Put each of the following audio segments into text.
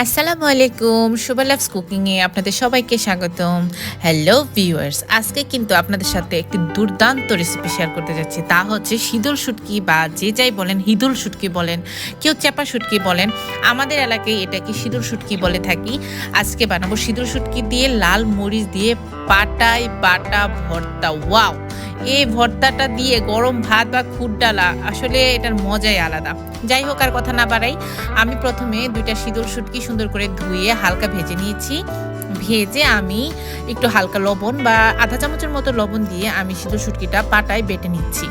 আসসালামু আলাইকুম, শোভা লাভস কুকিংয়ে আপনাদের সবাইকে স্বাগতম। হ্যালো ভিউয়ার্স, আজকে কিন্তু আপনাদের সাথে একটি দুর্দান্ত রেসিপি শেয়ার করতে যাচ্ছি। তা হচ্ছে শীতল শুটকি বা যে যাই বলেন, হিদুল শুটকি বলেন, কেউ চাপা শুটকি বলেন। আমাদের এলাকায় এটাকে শীতল শুটকি বলে থাকি। আজকে বানাবো শীতল শুটকি দিয়ে লাল মরিচ দিয়ে পাটায় বাটা ভর্তা। ওয়াও! এই ভর্তাটা দিয়ে গরম ভাত বা খুদ ডালা, আসলে এটার মজাই আলাদা। যাই হোক, আর কথা না বাড়াই, আমি প্রথমে দুইটা শীতল শুটকি সুন্দর করে ধুয়ে হালকা ভেজে নিয়েছি। ভেজে আমি একটু হালকা লবণ বা আধা চামচের মতো লবণ দিয়ে আমি শীতল শুটকিটা পাটায় বেটে নিচ্ছি।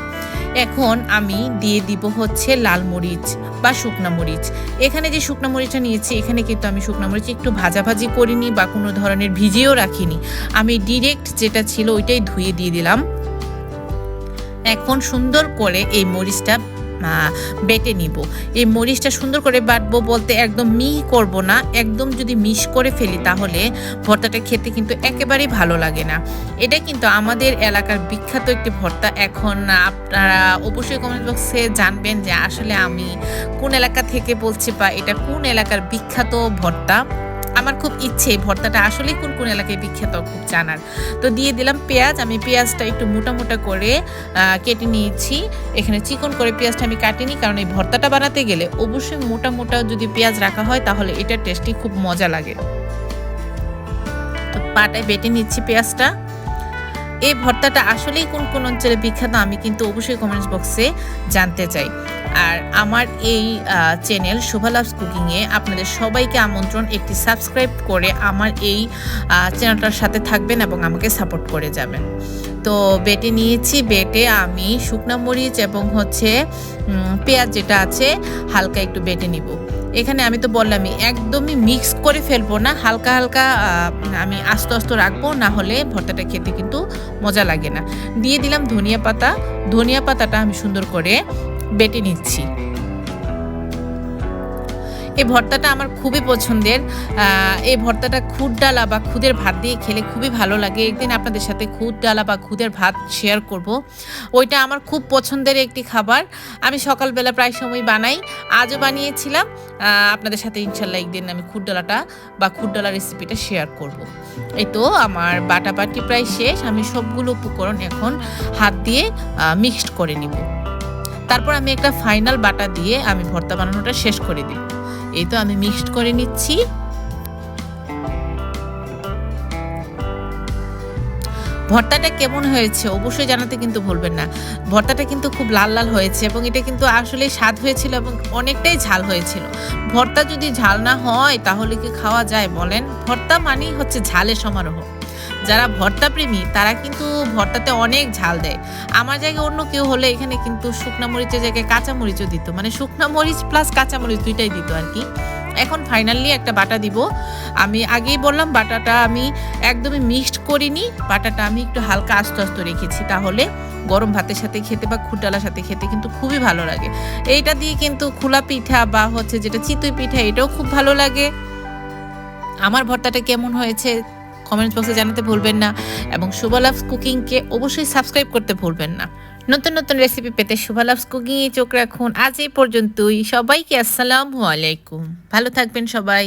এখন আমি দিয়ে দিব হচ্ছে লাল মরিচ বা শুকনা মরিচ। এখানে যে শুকনা মরিচটা নিয়েছি, এখানে কিন্তু আমি শুকনা মরিচ একটু ভাজাভাজি করিনি বা কোনো ধরনের ভিজিয়েও রাখিনি। আমি ডিরেক্ট যেটা ছিল ওইটাই ধুয়ে দিয়ে দিলাম। এখন সুন্দর করে এই মরিচটা বেটে নিব। এই মরিচটা সুন্দর করে বাটবো বলতে একদম মিহি করব না, একদম যদি মিশ করে ফেলি তাহলে ভর্তাটা খেতে কিন্তু একেবারেই ভালো লাগে না। এটা কিন্তু আমাদের এলাকার বিখ্যাত একটি ভর্তা। এখন আপনারা অবশ্যই কমেন্ট বক্সে জানবেন যে আসলে আমি কোন এলাকা থেকে বলছি বা এটা কোন এলাকার বিখ্যাত ভর্তা। আমার খুব ইচ্ছে ভর্তাটা আসলে কোন কোন এলাকায় বিখ্যাত খুব জানার। তো দিয়ে দিলাম পেঁয়াজ। আমি পেঁয়াজটা একটু মোটা মোটা করে কেটে নিয়েছি। এখানে চিকন করে পেঁয়াজটা আমি কাটিনি, কারণ এই ভর্তাটা বানাতে গেলে অবশ্যই মোটা মোটা যদি পেঁয়াজ রাখা হয় তাহলে এটার টেস্টই খুব মজা লাগে। তো পাটায় বেটে নিচ্ছি পেঁয়াজটা। এই ভর্তাটা আসলেই কোন কোন অঞ্চলে বিখ্যাত আমি কিন্তু অবশ্যই কমেন্টস বক্সে জানতে চাই। আর আমার এই চ্যানেল শোভা লাভস কুকিংয়ে আপনাদের সবাইকে আমন্ত্রণ, একটি সাবস্ক্রাইব করে আমার এই চ্যানেলটার সাথে থাকবেন এবং আমাকে সাপোর্ট করে যাবেন। তো বেটে নিয়েছি। বেটে আমি শুকনা মরিচ এবং হচ্ছে পেঁয়াজ যেটা আছে হালকা একটু বেটে নিব। এখানে আমি তো বললামই একদমই মিক্স করে ফেলবো না, হালকা হালকা আমি আস্তে আস্তে রাখবো, না হলে ভর্তাটা খেতে কিন্তু মজা লাগে না। দিয়ে দিলাম ধনিয়া পাতা। ধনিয়া পাতাটা আমি সুন্দর করে বেটে নিচ্ছি। এই ভর্তাটা আমার খুবই পছন্দের। এই ভর্তাটা খুদ ডালা বা খুদের ভাত দিয়ে খেলে খুবই ভালো লাগে। একদিন আপনাদের সাথে খুদ ডালা বা খুদের ভাত শেয়ার করব। ওইটা আমার খুব পছন্দের একটি খাবার। আমি সকালবেলা প্রায় সময় বানাই, আজও বানিয়েছিলাম। আপনাদের সাথে ইনশাল্লাহ একদিন আমি খুদ ডালাটা বা খুদ ডালা রেসিপিটা শেয়ার করব। এই তো আমার বাটাবাটি প্রায় শেষ। আমি সবগুলো উপকরণ এখন হাত দিয়ে মিক্সড করে নিব। তারপর আমি একটা ফাইনাল বাটা দিয়ে আমি ভর্তা বানানোটা শেষ করে দিই। এই তো আমি মিক্সড করে নিচ্ছি। ভর্তাটা কেমন হয়েছে অবশ্যই জানাতে কিন্তু ভুলবেন না। ভর্তাটা কিন্তু খুব লাল লাল হয়েছে এবং এটা কিন্তু আসলে স্বাদ হয়েছিল এবং অনেকটাই ঝাল হয়েছিল। ভর্তা যদি ঝাল না হয় তাহলে কি খাওয়া যায় বলেন? ভর্তা মানেই হচ্ছে ঝালের সমারোহ। যারা ভর্তা প্রেমী তারা কিন্তু ভর্তাতে অনেক ঝাল দেয়। আমার জায়গায় অন্য কেউ হলে এখানে কিন্তু শুকনা মরিচের জায়গায় কাঁচা মরিচও দিত, মানে শুকনা মরিচ প্লাস কাঁচা মরিচ দুইটাই দিত আর কি। এখন ফাইনালি একটা বাটা দিব। আমি আগেই বললাম বাটাটা আমি একদমই মিক্সড করিনি, বাটাটা আমি একটু হালকা আস্তে আস্তে রেখেছি, তাহলে গরম ভাতের সাথে খেতে বা খুডালার সাথে খেতে কিন্তু খুবই ভালো লাগে। এইটা দিয়ে কিন্তু খোলা পিঠা বা হচ্ছে যেটা চিতই পিঠা এটাও খুব ভালো লাগে। আমার ভর্তাটা কেমন হয়েছে কমেন্টস বক্সে জানাতে ভুলবেন না এবং শোভা লাভস কুকিংকে অবশ্যই সাবস্ক্রাইব করতে ভুলবেন না। নতুন নতুন রেসিপি পেতে শোভা লাভস কুকিংয়ে চোখ রাখুন। আজ এই পর্যন্তই। সবাইকে আসসালামু আলাইকুম। ভালো থাকবেন সবাই।